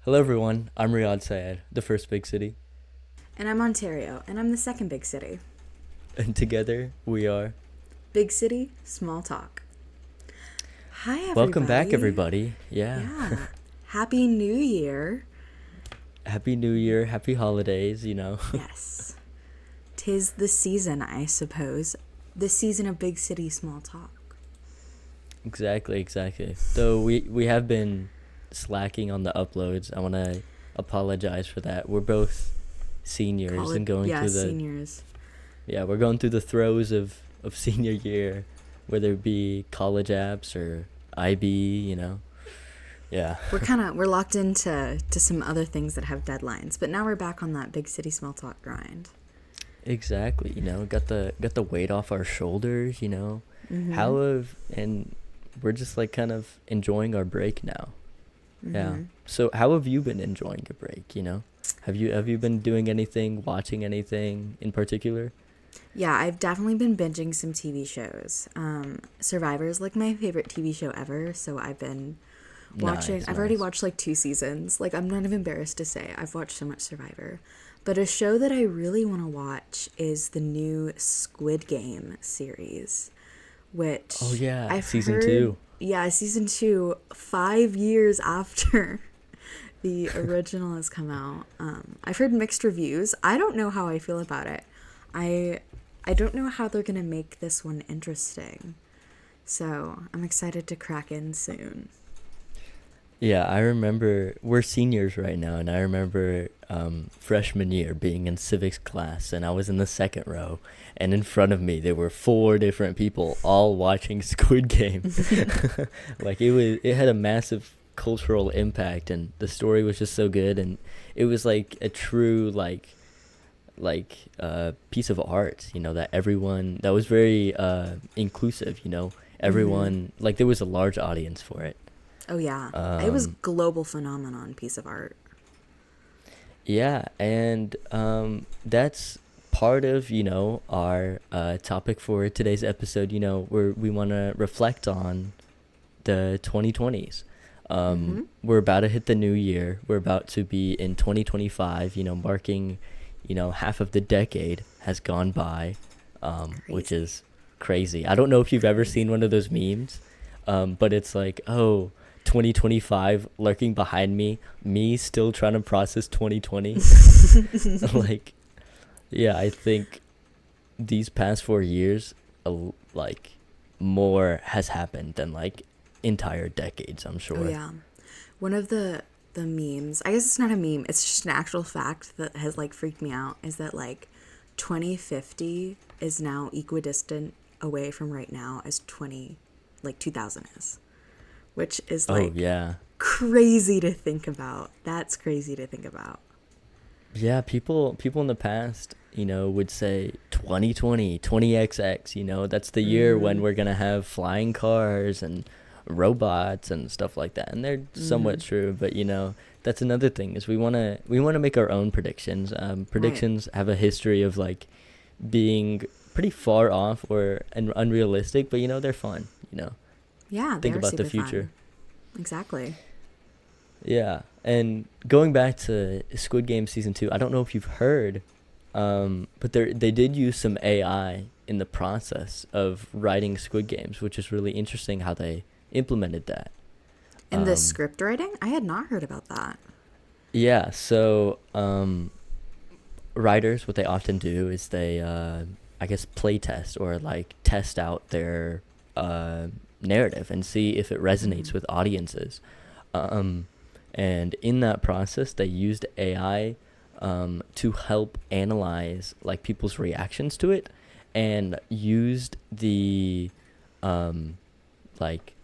Hello, everyone. I'm Riyadh Syed, the first big city, And I'm Ontario, and I'm the second big city. and together we are. Big city, small talk. Hi, Welcome back, everybody. everybody. Yeah. Yeah. Happy New Year. Happy New Year, happy holidays, Yes. Tis the season, I suppose. The season of big city, small talk. exactly. Though we have been slacking on the uploads. I want to apologize for that. We're both seniors College, and going yeah, through the seniors. we're going through the throes of senior year, whether it be college apps or IB. Yeah. We're locked into some other things that have deadlines, but now we're back on that big city, small talk grind. Exactly, got the weight off our shoulders. Mm-hmm. How have and we're just like kind of enjoying our break now. Yeah. Mm-hmm. So how have you been enjoying your break? Have you been doing anything, watching anything in particular? Yeah, I've definitely been binging some TV shows. Survivor is like my favorite TV show ever, so I've been watching. Nice, I've already nice. watched like 2 seasons. Like, I'm not even embarrassed to say I've watched so much Survivor. But a show that I really want to watch is the new Squid Game series, Oh which yeah, I've season heard, 2. yeah, season two, 5 years after the original has come out. I've heard mixed reviews. I don't know how I feel about it. I I don't know how they're gonna make this one interesting. So I'm excited to crack in soon. Yeah, I remember we're seniors right now, and I remember freshman year being in civics class, and I was in the second row, and in front of me there were four different people all watching Squid Game. Like it had a massive cultural impact, and the story was just so good, and it was like a true piece of art, that everyone that was very inclusive. Mm-hmm. Everyone, like, there was a large audience for it. Oh yeah, it was Um, global phenomenon piece of art. Yeah, and that's part of, our topic for today's episode, where we want to reflect on the 2020s. Mm-hmm. We're about to hit the new year. We're about to be in 2025, marking, half of the decade has gone by, which Crazy, is crazy. I don't know if you've ever seen crazy. one of those memes, but it's like, oh, 2025 lurking behind me still trying to process 2020. Like, yeah, I think these past 4 years, like, more has happened than like entire decades, I'm Oh sure. yeah, one of the memes. I guess it's not a meme. It's just an actual fact that has like freaked me out. Is that like 2050 is now equidistant away from right now as 2000 is, which is Oh like yeah. crazy to think about. That's crazy to think about. Yeah, people in the past, would say 2020, 20XX, that's the year when Mm-hmm. we're going to have flying cars and robots and stuff like that. And they're somewhat Mm-hmm. true, but that's another thing is we want to make our own predictions. Right. Predictions have a history of like being pretty far off or unrealistic, but they're fun. Yeah, they Think are about the super future. fun. Exactly. Yeah, and going back to Squid Game season 2, I don't know if you've heard, but they did use some AI in the process of writing Squid Games, which is really interesting how they implemented that. In the Um, script writing, I had not heard about that. yeah, so writers, what they often do is they, I guess, play test or like test out their uh, narrative and see if it Mm-hmm. resonates with audiences. Um, and in that process, they used AI to help analyze like people's reactions to it, and used the um, like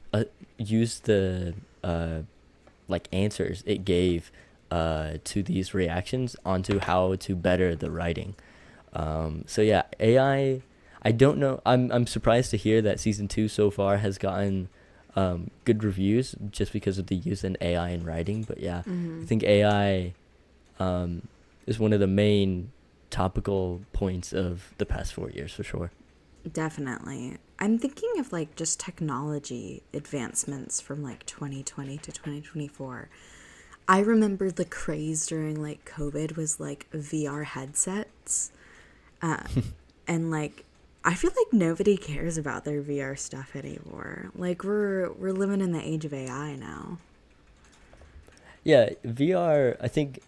used the like answers it gave to these reactions onto how to better the writing. So yeah, I don't know. I'm surprised to hear that season 2 so far has gotten good reviews just because of the use in AI in writing. But yeah, I Mm-hmm. think AI is one of the main topical points of the past 4 years for sure. Definitely. I'm thinking of like just technology advancements from like 2020 to 2024. I remember the craze during like COVID was like VR headsets. Uh, and like I feel like nobody cares about their VR stuff anymore. Like we're living in the age of AI now. Yeah, VR, I think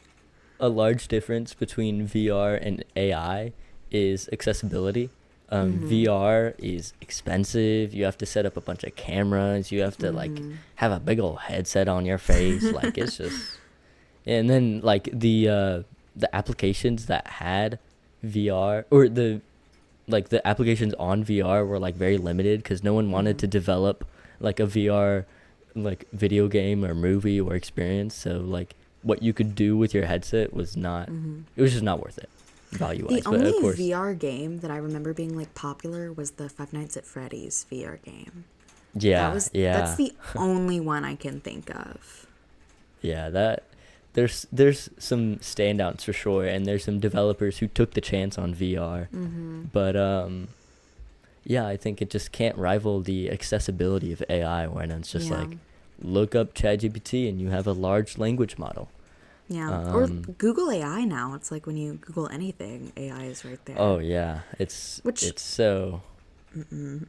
a large difference between VR and AI is accessibility. Mhm. VR is expensive. You have to set up a bunch of cameras. You have to like Mhm. have a big old headset on your face. Like it's just, and then like the applications that had VR, or the applications on VR were like very limited because no one wanted Mhm. to develop like a VR like video game or movie or experience. So like what you could do with your headset was not, Mhm. it was just not worth it value The wise. But of only course, VR game that I remember being like popular was the Five Nights at Freddy's VR game. yeah, That's yeah, the only one I can think of. yeah. That there's some standouts for sure, and there's some developers who took the chance on VR. Mhm. But yeah, I think it just can't rival the accessibility of AI when it's just Yeah. like look up ChatGPT and you have a large language model. Yeah. Or Um, Google AI now. It's like when you Google anything, AI is right oh there. yeah, it's Which it's so mm-mm.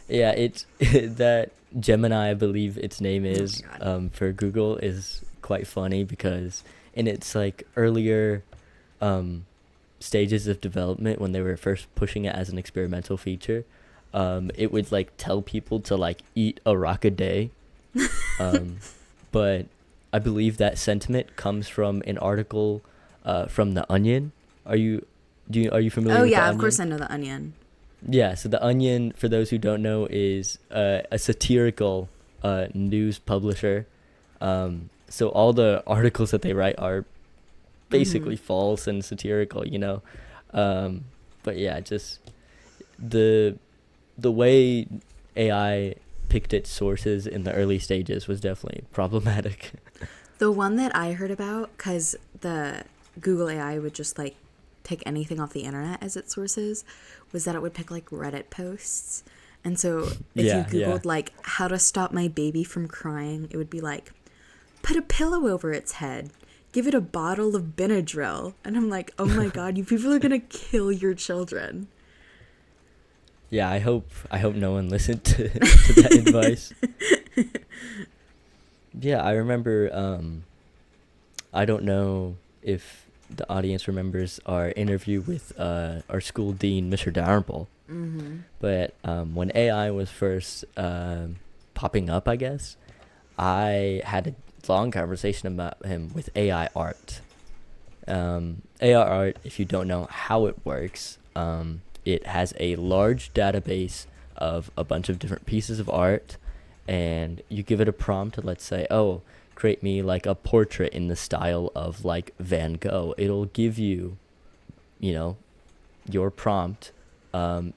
yeah, it's that Gemini, I believe its name Oh is, my god. for Google is quite funny because in its like earlier um stages of development when they were first pushing it as an experimental feature, it would like tell people to like eat a rock a day. Um, but I believe that sentiment comes from an article from The Onion. Are you are you familiar Oh with The yeah, of course Onion? I know the Onion. Yeah, so The Onion, for those who don't know, is a satirical news publisher. So all the articles that they write are Mhm. basically false and satirical, you know. Um, but yeah, just the the way AI picked its sources in the early stages was definitely problematic. The one that I heard about, because the Google AI would just like pick anything off the internet as its sources, was that it would pick like Reddit posts. And so if you Yeah, yeah. Googled like how to stop my baby from crying, it would be like, put a pillow over its head, give it a bottle of Benadryl. And I'm like, oh my God, you people are going to kill your children. Yeah, I hope no one listened to that advice. Yeah, I remember I don't know if the audience remembers our interview with our school dean, Mr. Darnable, Mm-hmm. but when AI was first popping up, I guess, I had a long conversation about him with AI art. AI art, if you don't know how it works, it has a large database of a bunch of different pieces of art, and you give it a prompt. Let's say, oh, create me like a portrait in the style of like Van Gogh. It'll give you, you know, your prompt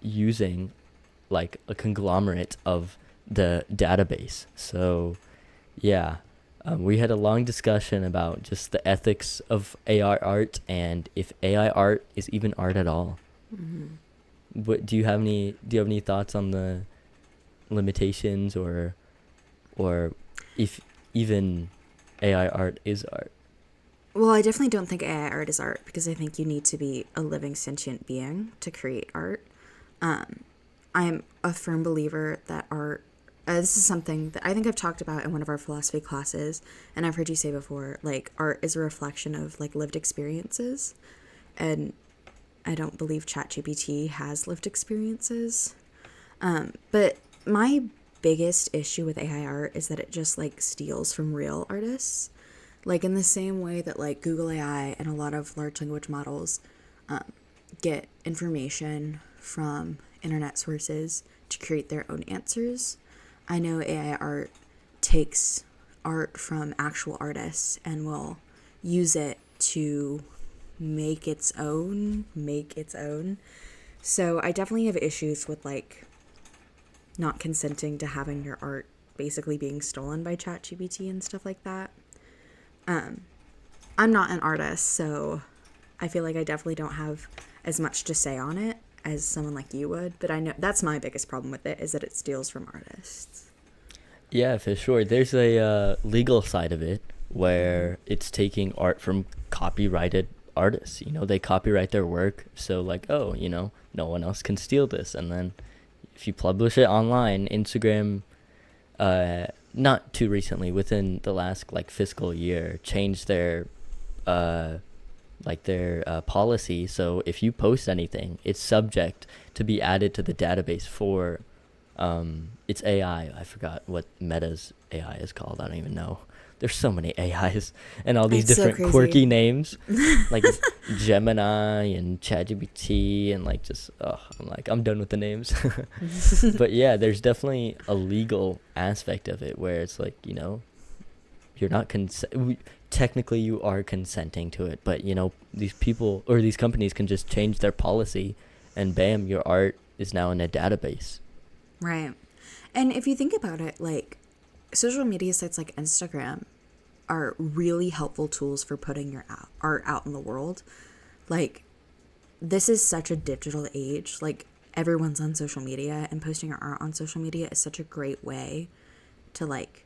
using like a conglomerate of the database. So yeah. We had a long discussion about just the ethics of AI art and if AI art is even art at all. Mm-hmm. What do you have any thoughts on the limitations or if even AI art is art? Well, I definitely don't think AI art is art because I think you need to be a living sentient being to create art. Um, I'm a firm believer that art, this is something that I think I've talked about in one of our philosophy classes, and I've heard you say before, like, art is a reflection of, like, lived experiences. And I don't believe ChatGPT has lived experiences. But my biggest issue with AI art is that it just, like, steals from real artists. Like, in the same way that, like, Google AI and a lot of large language models get information from internet sources to create their own answers. I know AI art takes art from actual artists and will use it to make its own. So I definitely have issues with like not consenting to having your art basically being stolen by ChatGPT and stuff like that. I'm not an artist, so I feel like I definitely don't have as much to say on it as someone like you would, but I know that's my biggest problem with it is that it steals from artists. Yeah, for sure. There's a legal side of it. Mm-hmm. where it's taking art from copyrighted artists. You know, they copyright their work, so like, oh, you know, no one else can steal this. And then if you publish it online, Instagram, not too recently, within the last like fiscal year, changed their uh policy. So if you post anything, it's subject to be added to the database for it's AI. I forgot what Meta's AI is called. I don't even know. There's so many AIs and all these It's so different crazy. quirky names, like Gemini and ChatGPT, and like just I'm like, I'm done with the names. But yeah, there's definitely a legal aspect of it where it's like, you know, you're not technically you are consenting to it, but you know, these people or these companies can just change their policy, and bam, your art is now in a database. Right. And if you think about it, like social media sites like Instagram are really helpful tools for putting your art out in the world. Like, this is such a digital age. Like, everyone's on social media, and posting your art on social media is such a great way to, like,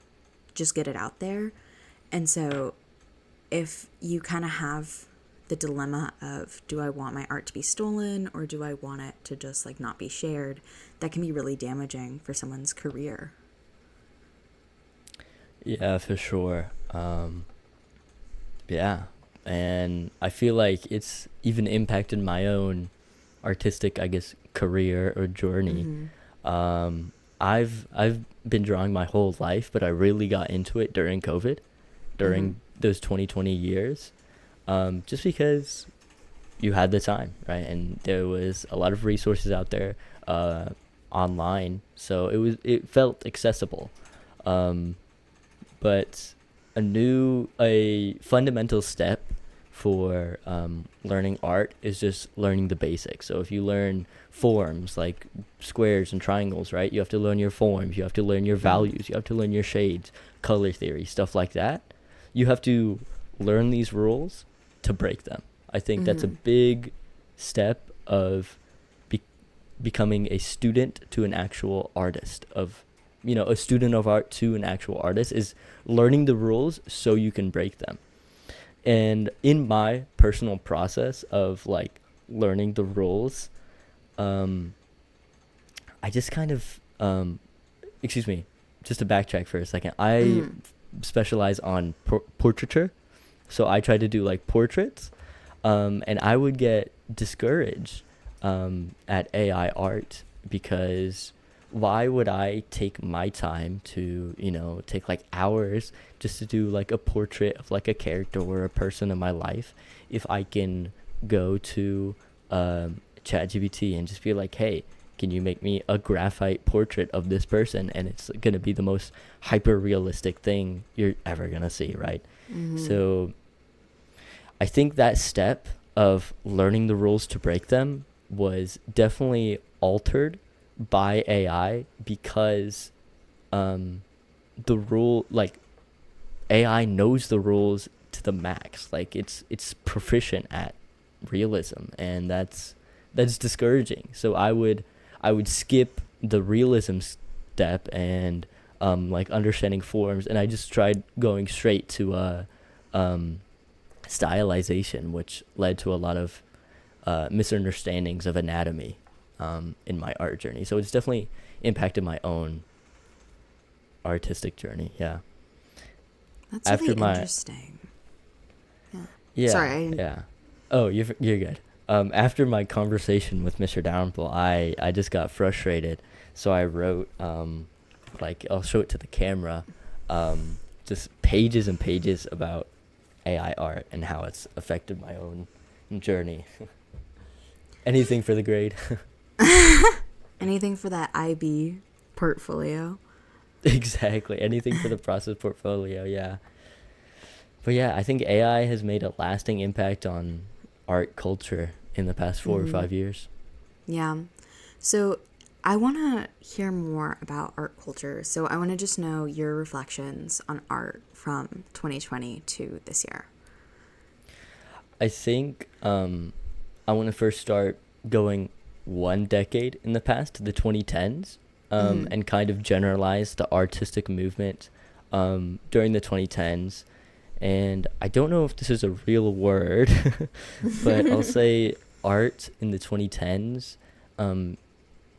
just get it out there. And so, if you kind of have the dilemma of, do I want my art to be stolen or do I want it to just, like, not be shared, that can be really damaging for someone's career. Yeah, for sure. Yeah, and I feel like it's even impacted my own artistic, I guess, career or journey. Mm-hmm. I've been drawing my whole life, but I really got into it during COVID, Mm-hmm. during those 2020 years, just because you had the time, right? And there was a lot of resources out there, uh, online, so it felt accessible. Um, but a fundamental step for learning art is just learning the basics. So if you learn forms like squares and triangles, right? You have to learn your forms, you have to learn your Mm-hmm. values, you have to learn your shades, color theory, stuff like that. You have to learn these rules to break them. I think that's a Mm-hmm. big step of be- becoming a student to an actual artist, of a student of art to an actual artist, is learning the rules so you can break them. And in my personal process of like learning the rules, um I just kind of excuse me, just to backtrack for a second, I Mm-hmm. specialize on portraiture. So I try to do like portraits, and I would get discouraged at AI art, because why would I take my time to, take like hours just to do like a portrait of like a character or a person in my life, if I can go to ChatGPT and just be like, hey, can you make me a graphite portrait of this person? And it's going to be the most hyper realistic thing you're ever going to see, right? Mm-hmm. So I think that step of learning the rules to break them was definitely altered by AI, because um, the rule, like, AI knows the rules to the max. Like it's proficient at realism, and that's discouraging. So I would skip the realism step and like understanding forms, and I just tried going straight to um stylization, which led to a lot of misunderstandings of anatomy in my art journey. So it's definitely impacted my own artistic journey. Yeah. That's really After my interesting. Yeah. Sorry, Yeah, I didn't. yeah. Oh, you're good. After my conversation with Mr. Downpool, I just got frustrated, so I wrote like, I'll show it to the camera, just pages and pages about AI art and how it's affected my own journey. Anything for the grade. Anything for that IB portfolio. Exactly. Anything for the process portfolio. Yeah. But yeah, I think AI has made a lasting impact on art culture in the past four or Mm-hmm. 5 years. Yeah. So I want to hear more about art culture. So I want to just know your reflections on art from 2020 to this year. I think I want to first start going one decade in the past, to the 2010s, Mm-hmm. and kind of generalize the artistic movement during the 2010s. and I don't know if this is a real word, but I'll say art in the 2010s um,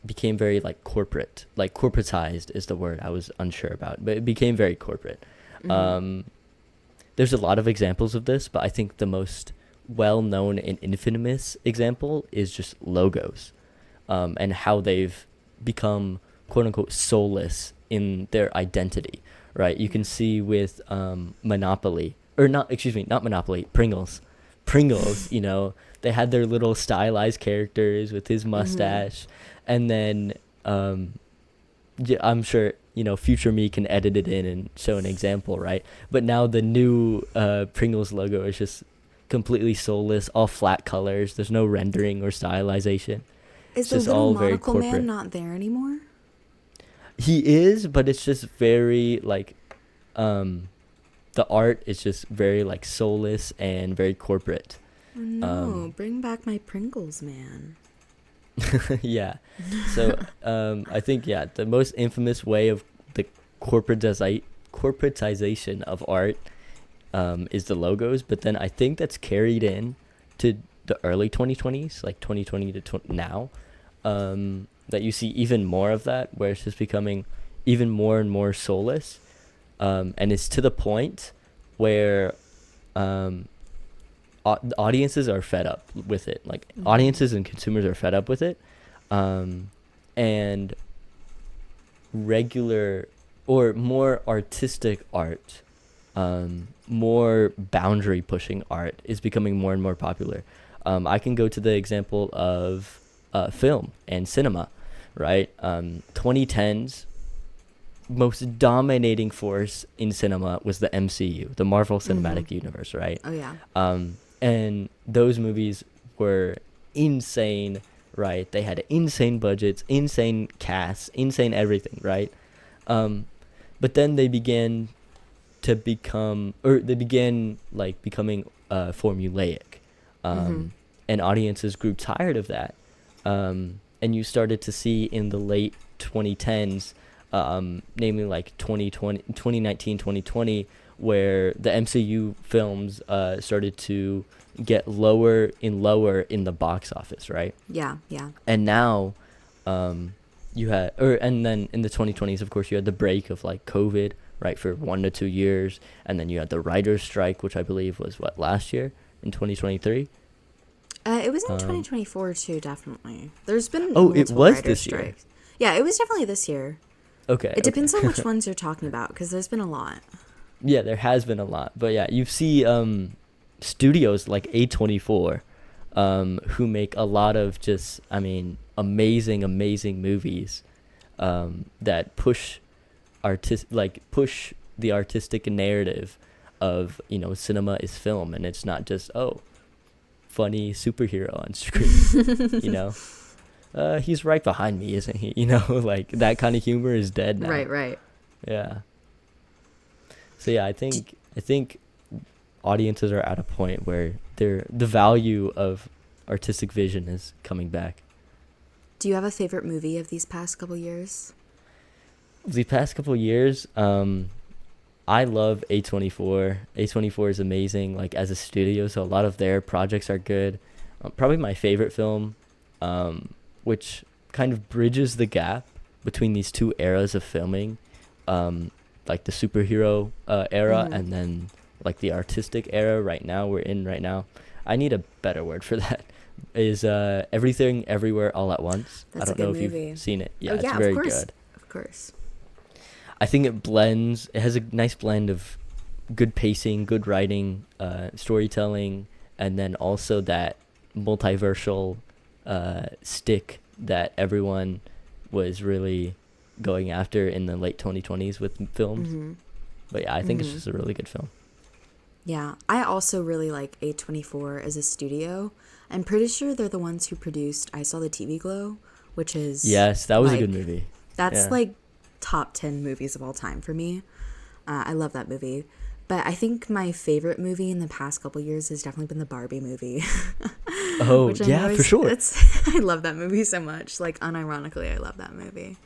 became very like corporate, like corporatized is the word I was unsure about, but it became very corporate. Um, there's a lot of examples of this, but I think the most well-known and infamous example is just logos, and how they've become quote unquote soulless in their identity, right? You can see with Monopoly, or not, excuse me, not Monopoly, Pringles, you know, they had their little stylized characters with his mustache, and then yeah, I'm sure, you know, future me can edit it in and show an example, right? But now the new Pringles logo is just completely soulless, all flat colors. There's no rendering or stylization. Is It's the just little all very monocle corporate. man not there anymore? He is, but it's just very like the art is just very like soulless and very corporate. Oh no, bring back my Pringles man. Yeah. So I think, yeah, the most infamous way of the corporatization of art is the logos, but then I think that's carried in to the early 2020s, like 2020 to now, that you see even more of that, where it's just becoming even more and more soulless, and it's to the point where audiences are fed up with it. Like audiences and consumers are fed up with it, and regular or more artistic art, more boundary pushing art is becoming more and more popular. I can go to the example of film and cinema, right? 2010s most dominating force in cinema was the MCU, the Marvel Cinematic Universe, right? Oh yeah. And those movies were insane, right? They had insane budgets, insane casts, insane everything, right? But then they began to become, or they began like becoming formulaic, and audiences grew tired of that. And you started to see in the late 2010s, namely like 2019, 2020, where the MCU films started to get lower in the box office, right? Yeah, yeah. And now you had, and then in the 2020s, of course, you had the break of like COVID, right, for 1 to 2 years, and then you had the writer's strike, which I believe was what, last year in 2023. It was in 2024 too, definitely. There's been Oh, it multiple was writer this year. strikes. Yeah, it was definitely this year. Okay. It depends on which ones you're talking about, because there's been a lot. Yeah, there has been a lot, but yeah, you see studios like A24, who make a lot of just, I mean, amazing movies, that push the artistic narrative of, you know, cinema is film, and it's not just, oh, funny superhero on screen, you know. He's right behind me, isn't he? You know, like that kind of humor is dead now. Right. Yeah. So yeah, I think audiences are at a point where the value of artistic vision is coming back. Do you have a favorite movie of these past couple years? The past couple years, I love A24. A24 is amazing, like as a studio, so a lot of their projects are good. Probably my favorite film, which kind of bridges the gap between these two eras of filming, like the superhero era and then like the artistic era right now. I need a better word for that. Is Everything Everywhere All at Once. That's I don't know if movie. you've seen it. Yeah, Oh, it's very of course. good. Of course. I think it has a nice blend of good pacing, good writing, storytelling, and then also that multiversal stick that everyone was really going after in the late 2020s with films. But yeah, I think it's just a really good film. Yeah, I also really like A24 as a studio. I'm pretty sure they're the ones who produced I Saw the TV Glow, which is... Yes, that was like, a good movie. That's Yeah. like top 10 movies of all time for me. I love that movie. But I think my favorite movie in the past couple years has definitely been the Barbie movie. Oh, Which I yeah, know for sure. I love that movie so much. Like, unironically, I love that movie.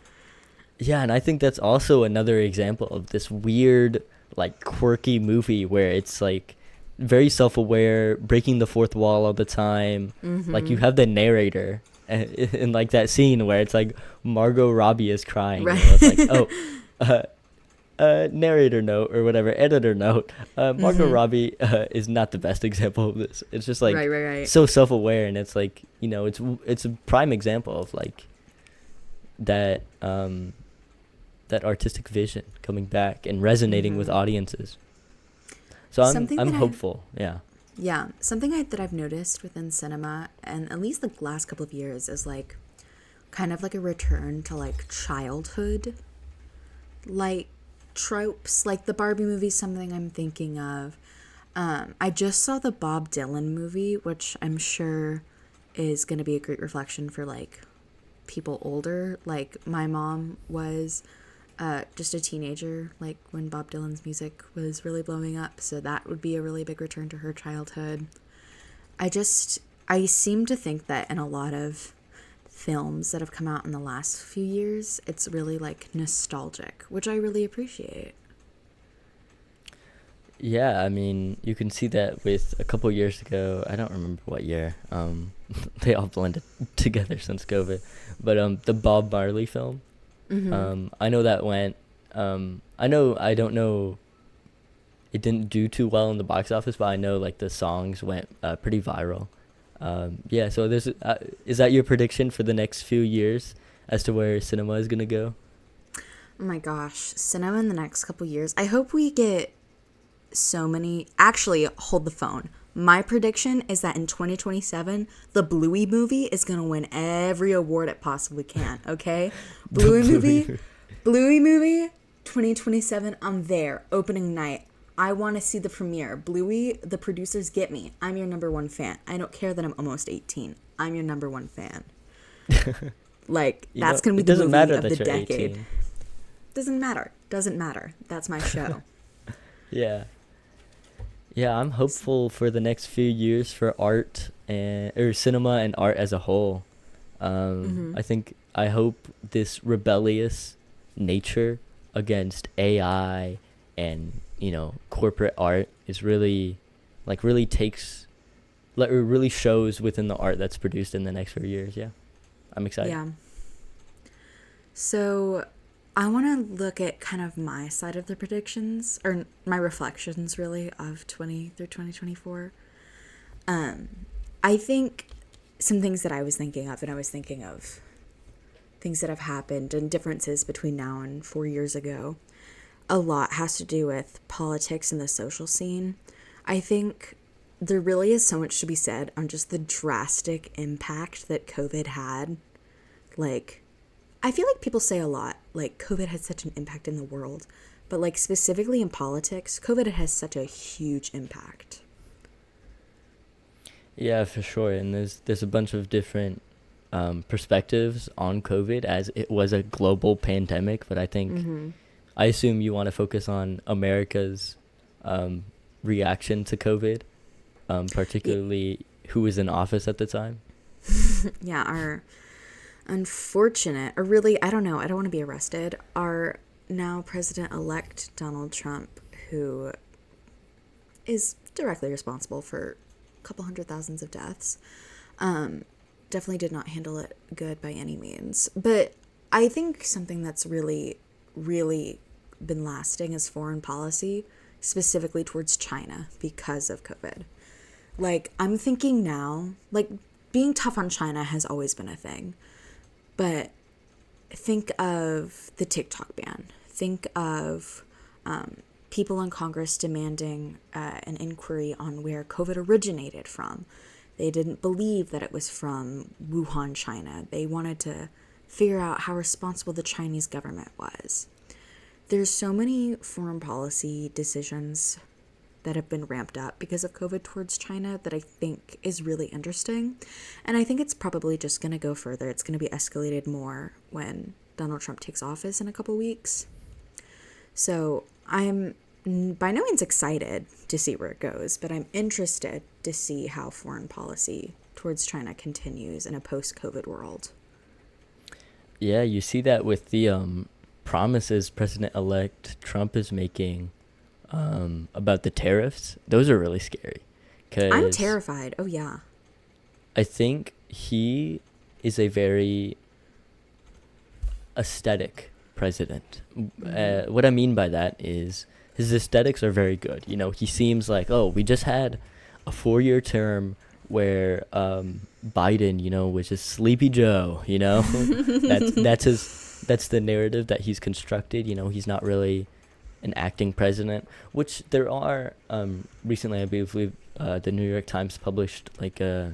Yeah, and I think that's also another example of this weird like quirky movie where it's like very self-aware, breaking the fourth wall all the time. Like you Mm-hmm. have the narrator in like that scene where it's like Margot Robbie is crying, Right. and it's like, oh, uh, narrator note or whatever, editor note. Margot Mm-hmm. Robbie is not the best example of this. It's just Right, like right, right. so self-aware, and it's like, it's a prime example of like that that artistic vision coming back and resonating with Mm-hmm. audiences. So Something I'm that I've hopeful. Yeah. Yeah, that I've noticed within cinema, and at least the last couple of years, is like kind of like a return to like childhood, like tropes. Like the Barbie movie, something I'm thinking of. I just saw the Bob Dylan movie, which I'm sure is going to be a great reflection for like people older. Like my mom was just a teenager, like when Bob Dylan's music was really blowing up. So that would be a really big return to her childhood. I seem to think that in a lot of films that have come out in the last few years, it's really like nostalgic, which I really appreciate. Yeah, I mean, you can see that with a couple years ago. I don't remember what year. They all blended together since COVID. But the Bob Marley film. Mm-hmm. I know that went. I don't know. It didn't do too well in the box office, but I know like the songs went pretty viral. Yeah. So is that your prediction for the next few years as to where cinema is gonna go? Oh my gosh, cinema in the next couple years. I hope we get so many. Actually, hold the phone. My prediction is that in 2027, the Bluey movie is going to win every award it possibly can, okay? The Bluey movie, Bluey. Bluey movie, 2027, I'm there, opening night. I want to see the premiere. Bluey, the producers get me. I'm your number one fan. I don't care that I'm almost 18. I'm your number one fan. Like, that's going to It be the doesn't movie matter of the that you're decade. 18. Doesn't matter. Doesn't matter. That's my show. Yeah. Yeah, I'm hopeful for the next few years for art and or cinema and art as a whole. Mm-hmm. I hope this rebellious nature against AI and corporate art is really really takes like it really shows within the art that's produced in the next few years. Yeah, I'm excited. Yeah. So I want to look at kind of my side of the predictions, or my reflections really, of 20 through 2024. Um, I think some things that I was thinking of, and I was thinking of things that have happened and differences between now and 4 years ago. A lot has to do with politics and the social scene. I think there really is so much to be said on just the drastic impact that COVID had. Like, I feel like people say a lot, like, COVID had such an impact in the world, but, like, specifically in politics, COVID has such a huge impact. Yeah, for sure. And there's a bunch of different perspectives on COVID as it was a global pandemic, but Mm-hmm. I assume you want to focus on America's reaction to COVID, particularly who was in office at the time. Yeah, our unfortunate, or really, I don't know, I don't want to be arrested, our now president-elect Donald Trump, who is directly responsible for a couple hundred thousands of deaths, definitely did not handle it good by any means. But I think something that's really, really been lasting is foreign policy, specifically towards China because of COVID. Like, I'm thinking now, like, being tough on China has always been a thing. But think of the TikTok ban. Think of people in Congress demanding an inquiry on where COVID originated from. They didn't believe that it was from Wuhan, China. They wanted to figure out how responsible the Chinese government was. There's so many foreign policy decisions that have been ramped up because of COVID towards China that I think is really interesting. And I think it's probably just going to go further. It's going to be escalated more when Donald Trump takes office in a couple weeks. So I'm by no means excited to see where it goes, but I'm interested to see how foreign policy towards China continues in a post-COVID world. Yeah, you see that with the promises President-elect Trump is making about the tariffs. Those are really scary I'm because terrified. Oh yeah. I think he is a very aesthetic president. Mm-hmm. What I mean by that is his aesthetics are very good. You know, he seems like, oh, we just had a 4-year term where Biden, you know, was just Sleepy Joe. You know, that's the narrative that he's constructed. You know, he's not really an acting president, which there are. Recently, I believe the New York Times published like a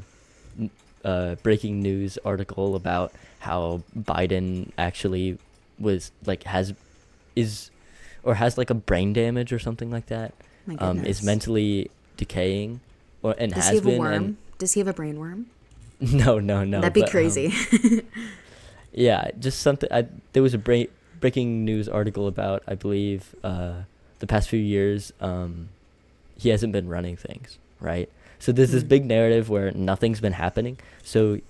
breaking news article about how Biden actually was like is or has like a brain damage or something like that. My Is goodness. mentally decaying, or and Does he has have a been. And worm? Does he have a brain worm? no, no, no, That'd be but crazy. yeah, just something. There was a breaking news article about, I believe, the past few years. He hasn't been running things right. So there's this Mm. big narrative where nothing's been happening. So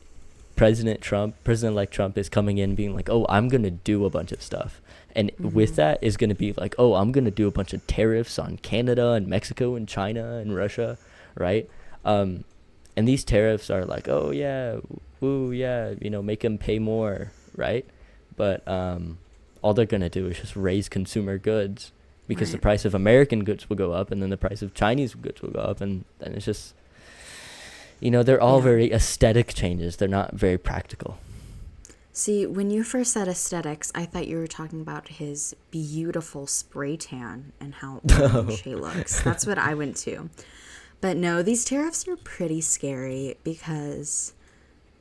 President-elect Trump is coming in being like, oh, I'm going to do a bunch of stuff. And with Mm-hmm. that is going to be like, oh, I'm going to do a bunch of tariffs on Canada and Mexico and China and Russia, right? And these tariffs are like, oh, yeah, woo, yeah, you know, make them pay more, right? But all they're going to do is just raise consumer goods because the Right. price of American goods will go up and then the price of Chinese goods will go up. And then it's just, you know, they're all Yeah. very aesthetic changes. They're not very practical. See, when you first said aesthetics, I thought you were talking about his beautiful spray tan and how orange he looks. That's what I went to. But no, these tariffs are pretty scary because,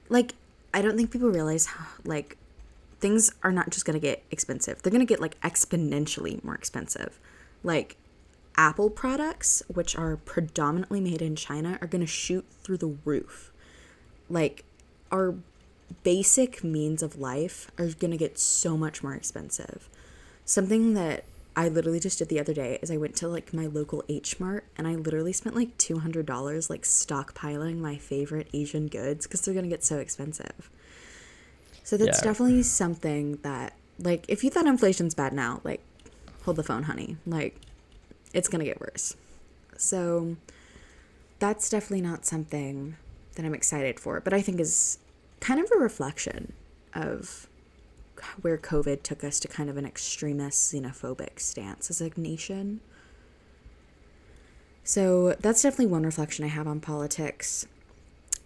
like, I don't think people realize how, like, things are not just going to get expensive. They're going to get, like, exponentially more expensive. Like, Apple products, which are predominantly made in China, are going to shoot through the roof. Like, our basic means of life are going to get so much more expensive. Something that I literally just did the other day is I went to like my local H Mart and I literally spent like $200 like stockpiling my favorite Asian goods because they're going to get so expensive. So that's Yeah. definitely something that, like, if you thought inflation's bad now, like, hold the phone, honey. Like, it's going to get worse. So that's definitely not something that I'm excited for, but I think is kind of a reflection of where COVID took us to kind of an extremist xenophobic stance as a nation. So that's definitely one reflection I have on politics.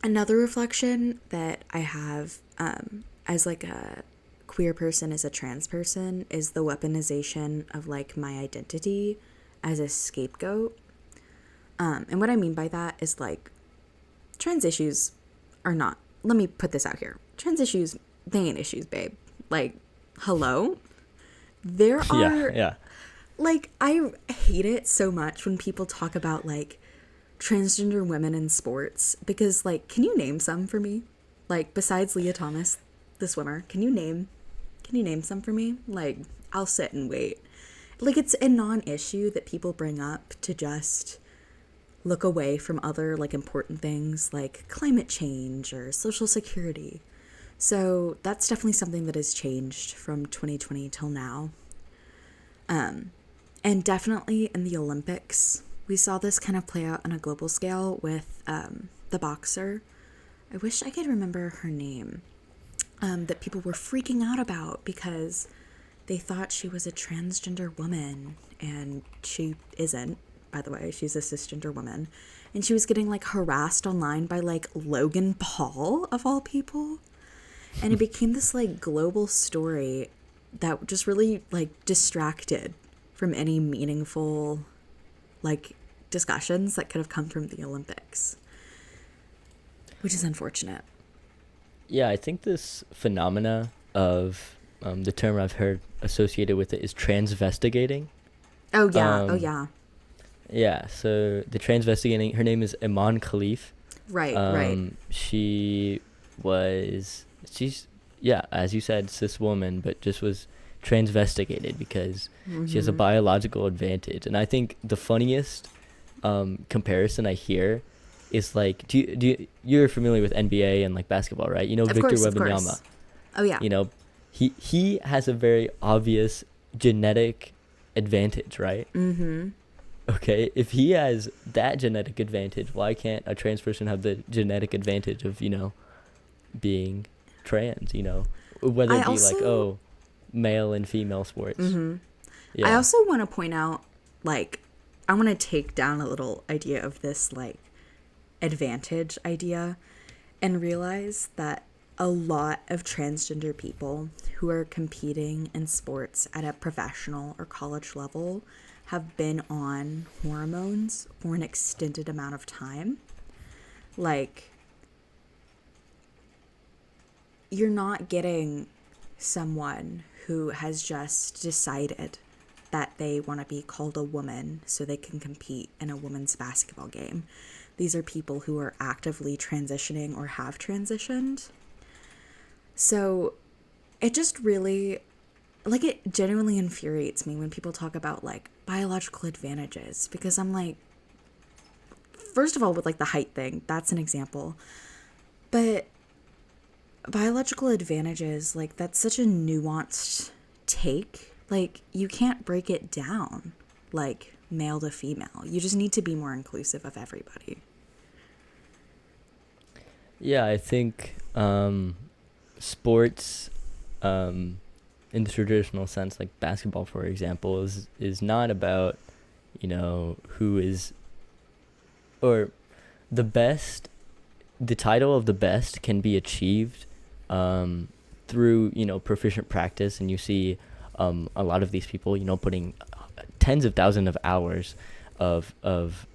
Another reflection that I have as like a queer person, as a trans person, is the weaponization of like my identity as a scapegoat. And what I mean by that is like trans issues are not, let me put this out here. Trans issues, they ain't issues, babe. Like, hello? There Yeah, are, yeah. like, I hate it so much when people talk about, like, transgender women in sports because, like, can you name some for me? Like, besides Leah Thomas, the swimmer, can you name some for me? Like, I'll sit and wait. Like, it's a non-issue that people bring up to just look away from other, like, important things like climate change or social security. So that's definitely something that has changed from 2020 till now. And definitely in the Olympics, we saw this kind of play out on a global scale with the boxer. I wish I could remember her name, that people were freaking out about because they thought she was a transgender woman, and she isn't, by the way. She's a cisgender woman. And she was getting, like, harassed online by, like, Logan Paul, of all people. And it became this, like, global story that just really, like, distracted from any meaningful, like, discussions that could have come from the Olympics, which is unfortunate. Yeah, I think this phenomena of the term I've heard associated with it is transvestigating. Oh, yeah. Oh, Um, yeah. yeah, so the transvestigating, her name is Iman Khalif. Right, right. She's, yeah, as you said, cis woman, but just was transvestigated because she has a Mm-hmm. biological advantage. And I think the funniest comparison I hear is like, you're familiar with NBA and like basketball, right? You know, Of Victor course, of Wembanyama. course. Oh, yeah. You know, he has a very obvious genetic advantage, right? Mm-hmm. Okay, if he has that genetic advantage, why can't a trans person have the genetic advantage of, being trans, whether I it be like, also, oh, male and female sports. hmm I Yeah. also want to point out, like, I want to take down a little idea of this, like, advantage idea and realize that a lot of transgender people who are competing in sports at a professional or college level have been on hormones for an extended amount of time. Like, you're not getting someone who has just decided that they want to be called a woman so they can compete in a women's basketball game. These are people who are actively transitioning or have transitioned. So it just really, like, it genuinely infuriates me when people talk about like biological advantages, because I'm like, first of all, with like the height thing, that's an example. But biological advantages, like, that's such a nuanced take. Like, you can't break it down like male to female. You just need to be more inclusive of everybody. Yeah, I think sports, um, in the traditional sense, like basketball, for example, is not about, who is, or the best. The title of the best can be achieved um, through, proficient practice, and you see a lot of these people, putting tens of thousands of hours of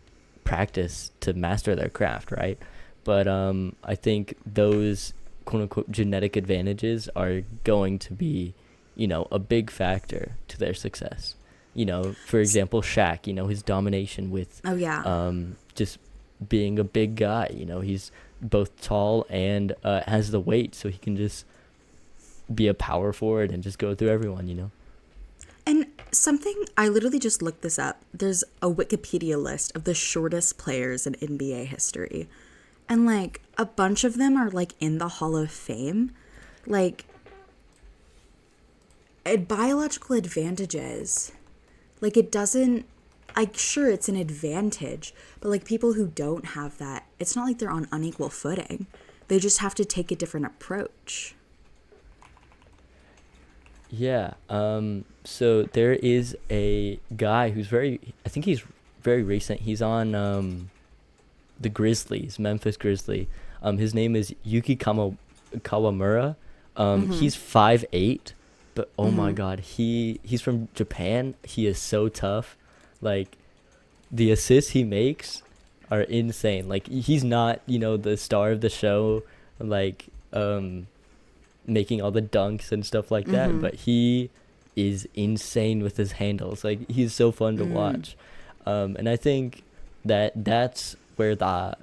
practice to master their craft, right? But I think those quote unquote genetic advantages are going to be, a big factor to their success. For example, Shaq, his domination with Oh, yeah. just being a big guy. He's both tall and has the weight, so he can just be a power forward and just go through everyone. And something, I literally just looked this up. There's a Wikipedia list of the shortest players in NBA history. And like a bunch of them are like in the Hall of Fame. Like, biological advantages, like, it doesn't, like, sure, it's an advantage, but like people who don't have that, it's not like they're on unequal footing. They just have to take a different approach. Yeah. So there is a guy who's I think he's very recent. He's on the Grizzlies, Memphis Grizzly. His name is Kawamura. He's 5'8", but oh my God, he's from Japan. He is so tough. Like, the assists he makes are insane. Like, he's not, the star of the show, like making all the dunks and stuff like that, but he is insane with his handles. Like, he's so fun to watch. And I think that's where the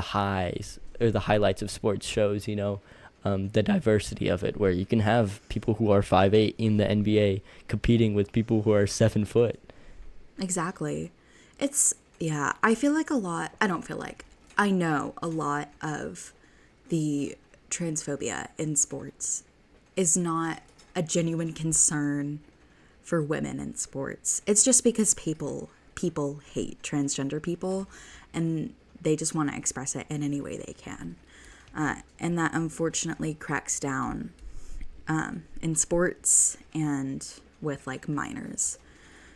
highs or the highlights of sports shows, the diversity of it, where you can have people who are 5'8" in the NBA competing with people who are 7 foot. Exactly. It's, yeah, I feel like a lot, I don't feel like, I know a lot of the transphobia in sports is not a genuine concern for women in sports. It's just because people hate transgender people, and they just want to express it in any way they can. And that unfortunately cracks down in sports and with like minors.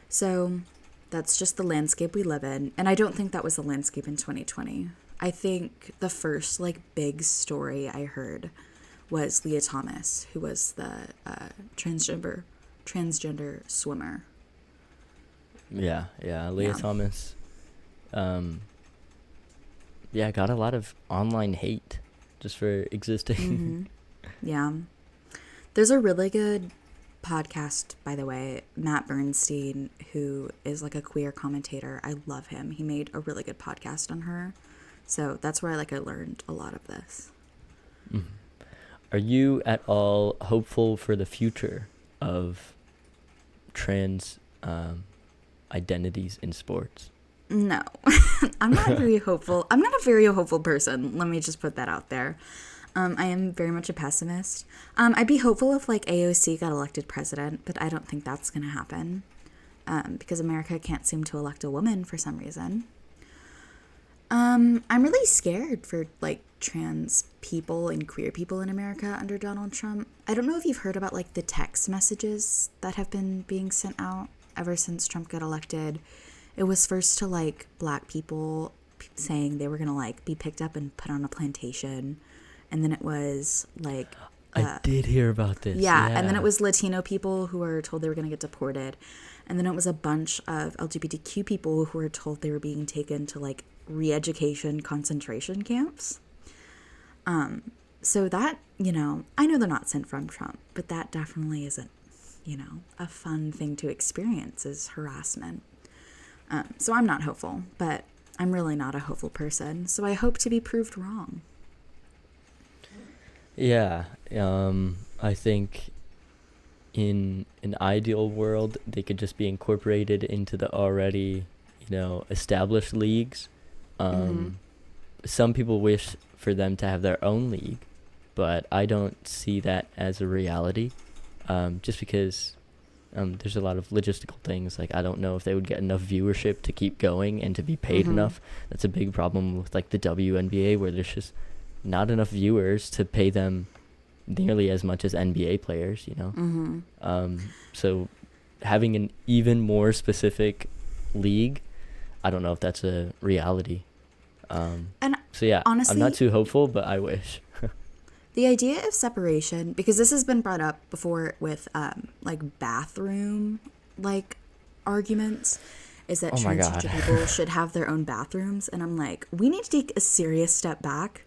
So that's just the landscape we live in. And I don't think that was the landscape in 2020. I think the first like big story I heard was Leah Thomas, who was the transgender swimmer. Yeah, Leah Yeah. Thomas. Yeah, got a lot of online hate just for existing. Yeah. There's a really good podcast, by the way, Matt Bernstein, who is like a queer commentator. I love him. He made a really good podcast on her. So that's where I learned a lot of this. Are you at all hopeful for the future of trans identities in sports? No, I'm not very hopeful. I'm not a very hopeful person. Let me just put that out there. I am very much a pessimist. I'd be hopeful if like AOC got elected president, but I don't think that's going to happen. because America can't seem to elect a woman for some reason. I'm really scared for like trans people and queer people in America under Donald Trump. I don't know if you've heard about like the text messages that have been being sent out ever since Trump got elected. It was first to like black people saying they were gonna like be picked up and put on a plantation, and then it was like I did hear about this. yeah, and then it was Latino people who were told they were going to get deported. And then it was a bunch of LGBTQ people who were told they were being taken to like re-education concentration camps. So that, you know, I know they're not sent from Trump, but that definitely isn't, you know, a fun thing to experience is harassment. So I'm not hopeful, but I'm really not a hopeful person. So I hope to be proved wrong. Yeah, I think in an ideal world, they could just be incorporated into the already, you know, established leagues. Some people wish for them to have their own league, but I don't see that as a reality, just because there's a lot of logistical things. Like, I don't know if they would get enough viewership to keep going and to be paid enough. That's a big problem with, like, the WNBA, where there's just not enough viewers to pay them nearly as much as NBA players, you know? So having an even more specific league, I don't know if that's a reality. So yeah, honestly, I'm not too hopeful, but I wish. The idea of separation, because this has been brought up before with like bathroom like arguments, is that transgender people should have their own bathrooms. And I'm like, we need to take a serious step back,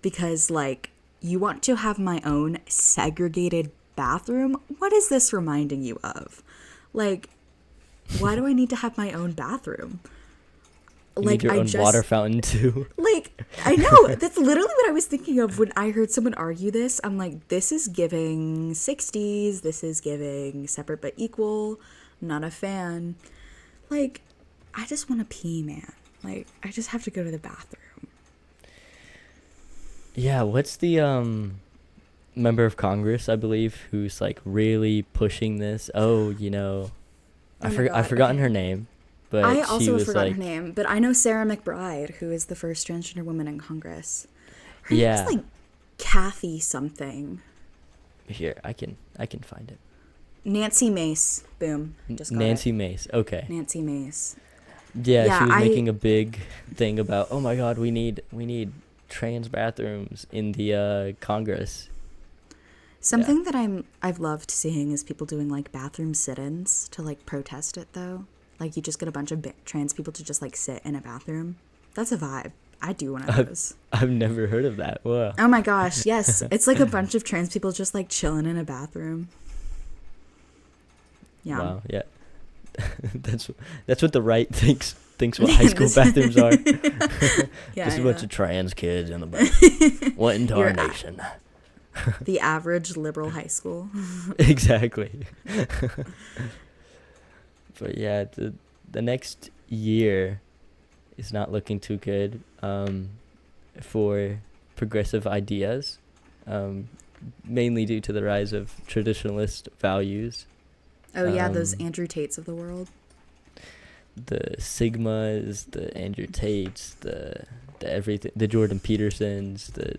because like, you want to have my own segregated bathroom? What is this reminding you of? Like, why do I need to have my own bathroom? You like, need your own water fountain too. Like, I know, that's literally what I was thinking of when I heard someone argue this. I'm like, this is giving 60s. This is giving separate but equal. I'm not a fan. Like, I just want to pee, man. Like, I just have to go to the bathroom. Yeah, what's the member of Congress, I believe, who's like really pushing this? Oh, you know, I've forgotten her name, but I also have forgotten her name, but I know Sarah McBride, who is the first transgender woman in Congress. Her yeah, name's like Kathy something. Here, I can find it. Nancy Mace. Boom. Just got Nancy it. Mace. Okay. Nancy Mace. Yeah, she was making a big thing about, oh my God, we need trans bathrooms in the Congress. Something that I've loved seeing is people doing like bathroom sit-ins to like protest it though. Like, you just get a bunch of trans people to just like sit in a bathroom. That's a vibe. I do one of those. I've never heard of that. Wow. Oh my gosh, yes. It's like a bunch of trans people just like chilling in a bathroom. Yeah. Wow, yeah. That's what the right thinks what high school bathrooms are. Just a bunch of trans kids in the bathroom. What in tarnation? The average liberal high school. Exactly. But yeah, the next year is not looking too good for progressive ideas, mainly due to the rise of traditionalist values. Oh yeah, those Andrew Tates of the world. The Sigmas, the Andrew Tates, the everything, the Jordan Petersons, the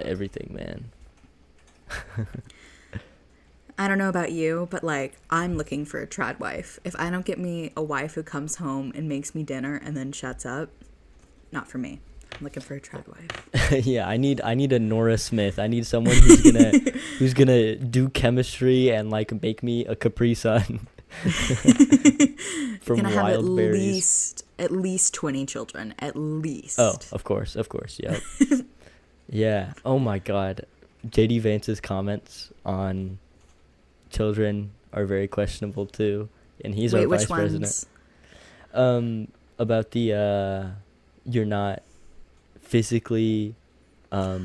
everything, man. I don't know about you, but like, I'm looking for a trad wife. If I don't get me a wife who comes home and makes me dinner and then shuts up, not for me. I'm looking for a trad wife. Yeah, I need a Nora Smith. I need someone who's gonna do chemistry and like make me a Capri Sun. From gonna wild have berries. At least 20 children. At least. Oh, of course, yeah. Yeah. Oh my God, JD Vance's comments on children are very questionable too, and he's our vice president. About the you're not physically I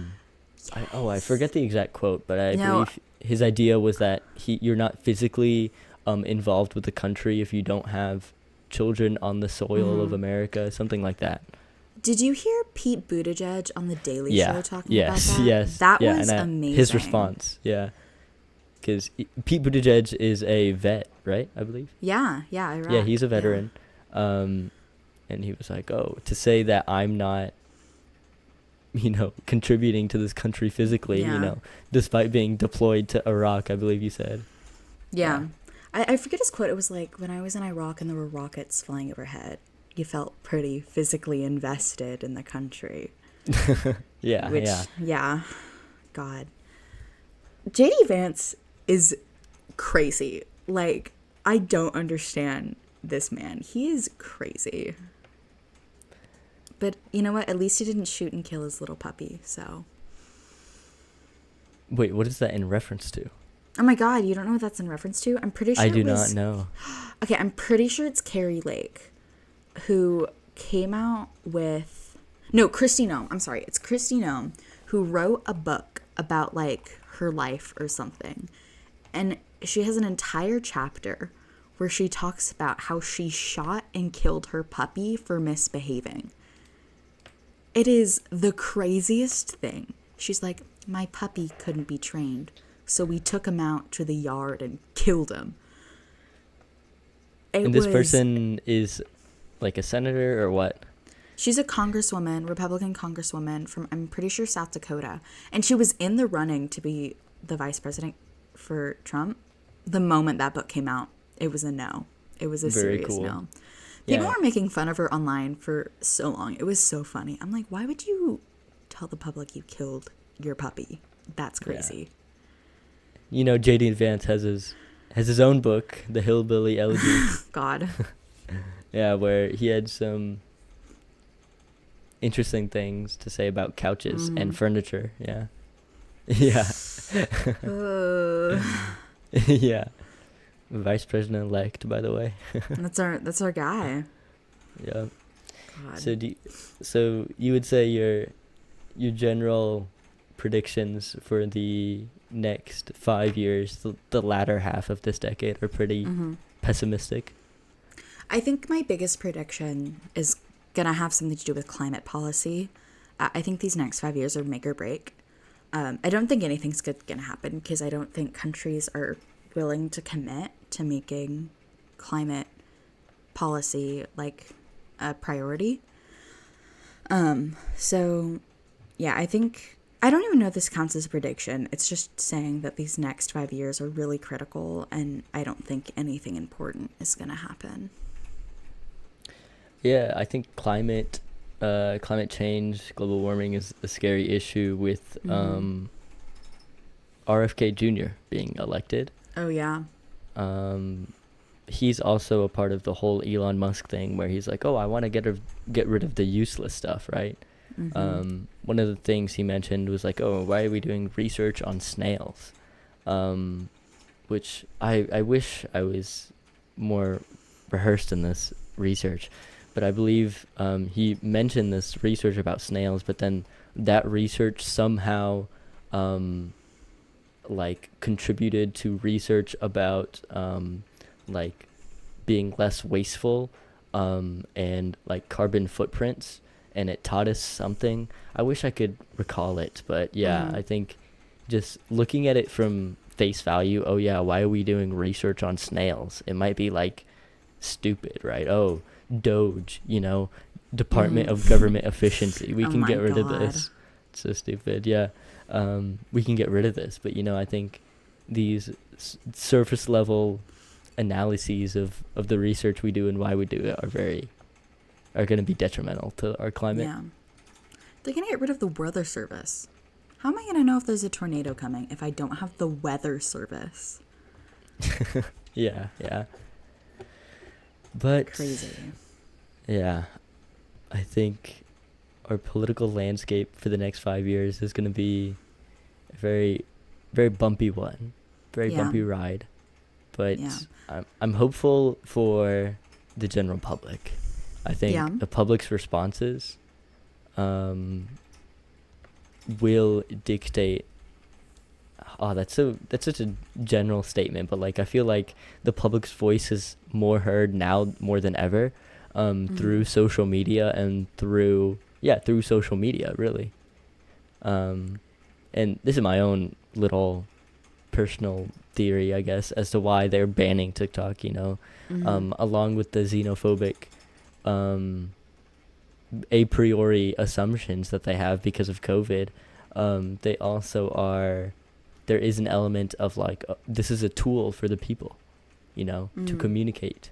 forget the exact quote, but I believe his idea was that you're not physically involved with the country if you don't have children on the soil of America, something like that. Did you hear Pete Buttigieg on the Daily Show talking about that? Yes. That was amazing. His response, yeah. because Pete Buttigieg is a vet, right? I believe. Yeah, Yeah, Iraq. he's a Yeah. veteran. Um, and he was like, "Oh, to say that I'm not, contributing to this country physically, Yeah. despite being deployed to Iraq," I believe you said. Yeah. Yeah. I forget his quote. It was like, when I was in Iraq and there were rockets flying overhead, you felt pretty physically invested in the country. Yeah, yeah. Which, yeah, God. JD Vance is crazy. Like, I don't understand this man. He is crazy. But you know what? At least he didn't shoot and kill his little puppy, so. Wait, what is that in reference to? Oh my God, you don't know what that's in reference to? I'm pretty sure I it do not was. know. Okay, I'm pretty sure it's Carrie Lake who came out with. No, Christy Nome. I'm sorry. It's Christy Nome who wrote a book about like her life or something. And she has an entire chapter where she talks about how she shot and killed her puppy for misbehaving. It is the craziest thing. She's like, my puppy couldn't be trained, so we took him out to the yard and killed him. And this person is like a senator or what? She's a congresswoman, Republican congresswoman from, I'm pretty sure, South Dakota. And she was in the running to be the vice president for Trump. The moment that book came out, it was a no. It was a Very serious cool. no. People Yeah. were making fun of her online for so long. It was so funny. I'm like, why would you tell the public you killed your puppy? That's crazy. JD Vance has his own book, The Hillbilly Elegy. God. Yeah, where he had some interesting things to say about couches and furniture. Yeah. Yeah. Yeah. Vice President elect, by the way. That's our guy. Yeah. God. So you would say your general predictions for the next 5 years, the latter half of this decade, are pretty pessimistic. I think my biggest prediction is gonna have something to do with climate policy. I think these next 5 years are make or break. I don't think anything's gonna happen because I don't think countries are willing to commit to making climate policy like a priority. So yeah, I don't even know if this counts as a prediction. It's just saying that these next 5 years are really critical, and I don't think anything important is gonna happen. Yeah, I think climate change, global warming is a scary issue with RFK Jr. being elected. Oh yeah. He's also a part of the whole Elon Musk thing where he's like, oh, I want to get rid of the useless stuff, right? One of the things he mentioned was like, oh, why are we doing research on snails? Which I wish I was more rehearsed in this research. But I believe he mentioned this research about snails, but then that research somehow contributed to research about being less wasteful and like carbon footprints, and it taught us something. I wish I could recall it, but yeah, I think just looking at it from face value, oh yeah, why are we doing research on snails? It might be like stupid, right? Oh, Doge, Department of Government Efficiency. We can get rid of this. It's so stupid. Yeah. We can get rid of this. But, I think these surface level analyses of the research we do and why we do it are going to be detrimental to our climate. Yeah. They're going to get rid of the weather service. How am I going to know if there's a tornado coming if I don't have the weather service? Yeah. But crazy. Yeah, I think our political landscape for the next 5 years is going to be a very, very bumpy one, very bumpy ride. But I'm hopeful for the general public. I think the public's responses will dictate. Oh, that's such a general statement, but I feel like the public's voice is more heard now more than ever, through social media and through social media, really. And this is my own little personal theory, I guess, as to why they're banning TikTok. Mm-hmm. Along with the xenophobic, um, a priori assumptions that they have because of COVID. They also are. There is an element of like this is a tool for the people, to Mm. communicate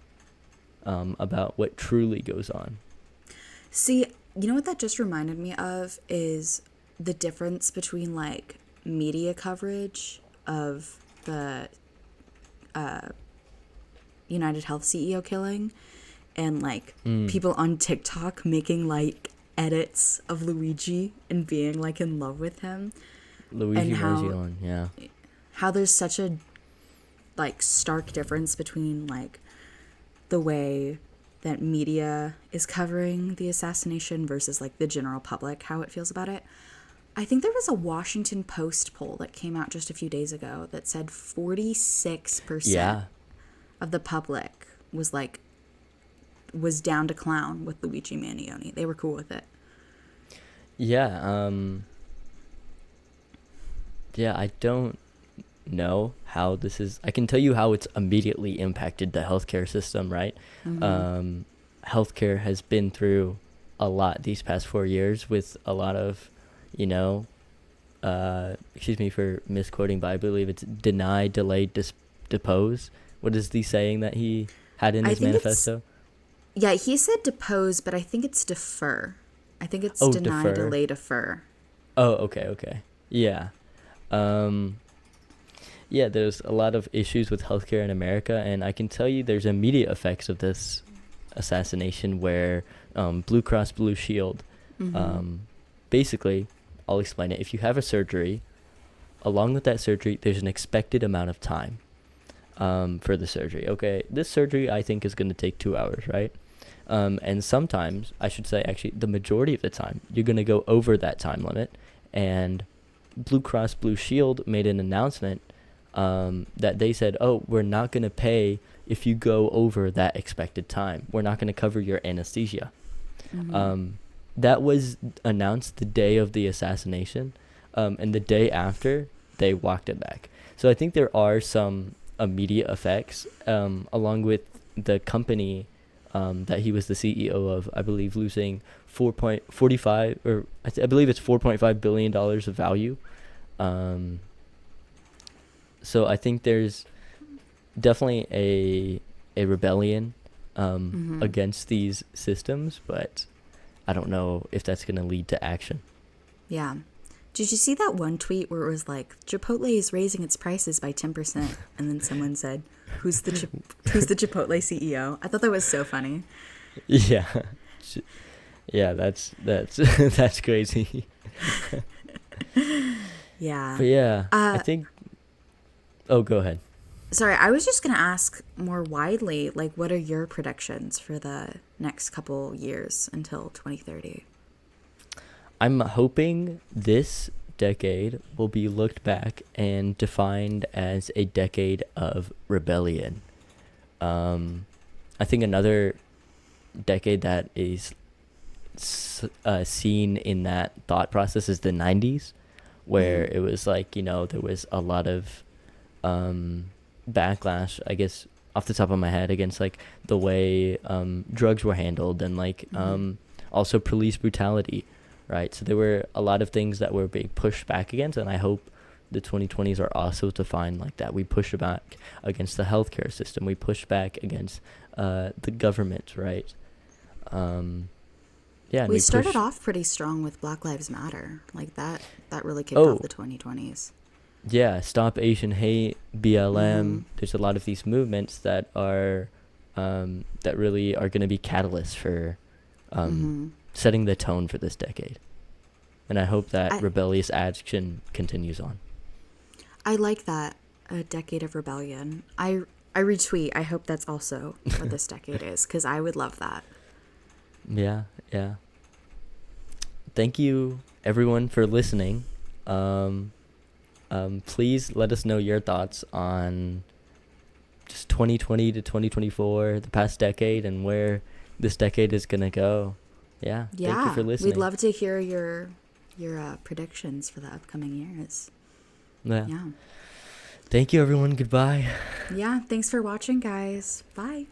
about what truly goes on. See, you know what that just reminded me of is the difference between like media coverage of the United Health CEO killing and like Mm. people on TikTok making like edits of Luigi and being like in love with him, and Luigi how Marzion, yeah. there's such a like stark difference between like the way that media is covering the assassination versus like the general public, how it feels about it. I think there was a Washington Post poll that came out just a few days ago that said 46% Yeah. of the public was down to clown with Luigi Mannioni. They were cool with it. Yeah. Yeah, I don't know how this is. I can tell you how it's immediately impacted the healthcare system, right? Mm-hmm. Um, Healthcare has been through a lot these past 4 years with a lot of, excuse me for misquoting, but I believe it's deny, delay, depose. What is the saying that he had in I his think it's, manifesto? yeah, he said depose, but I think it's defer. I think it's Oh, deny, defer. delay, defer. Oh, okay, okay. Yeah. Um, yeah, there's a lot of issues with healthcare in America, and I can tell you there's immediate effects of this assassination where Blue Cross Blue Shield, Mm-hmm. um, basically, I'll explain it. If you have a surgery, along with that surgery, there's an expected amount of time for the surgery. Okay, this surgery I think is going to take 2 hours, right? And sometimes, I should say, actually, the majority of the time, you're going to go over that time limit. And Blue Cross Blue Shield made an announcement that they said, oh, we're not going to pay if you go over that expected time. We're not going to cover your anesthesia. Mm-hmm. Um, that was announced the day of the assassination, and the day after, they walked it back. So I think there are some immediate effects, along with the company that he was the CEO of, I believe, losing 4.45, or I believe it's $4.5 billion of value. Um, so I think there's definitely a rebellion Mm-hmm. against these systems, but I don't know if that's going to lead to action. Yeah. Did you see that one tweet where it was like Chipotle is raising its prices by 10%, and then someone said, who's the Chipotle CEO?" I thought that was so funny. Yeah. Yeah, that's that's crazy. Yeah. But yeah, I Uh think oh, go ahead. Sorry, I was just going to ask more widely, like what are your predictions for the next couple years until 2030? I'm hoping this decade will be looked back and defined as a decade of rebellion. I think another decade that is seen in that thought process is the 90s, where Mm-hmm. it was like, there was a lot of backlash, I guess, off the top of my head, against like the way drugs were handled, and like Mm-hmm. also police brutality, right? So there were a lot of things that were being pushed back against, and I hope the 2020s are also defined like that. We push back against the healthcare system. We push back against the government, right? Um, yeah, and We we started push. off pretty strong with Black Lives Matter. Like that really kicked off Oh, the 2020s. yeah, Stop Asian Hate, Mm-hmm. BLM. There's a lot of these movements that are that really are going to be catalysts for Mm-hmm. setting the tone for this decade. And I hope that I rebellious action continues on. I like that, a decade of rebellion. I retweet. I hope that's also what this decade is, because I would love that. Yeah, yeah. Thank you, everyone, for listening. Um, Please let us know your thoughts on just 2020 to 2024, the past decade, and where this decade is going to go. Yeah, thank you Yeah, for we'd listening. love to hear your predictions for the upcoming years. Yeah. Yeah. Thank you, everyone. Goodbye. Yeah, thanks for watching, guys. Bye.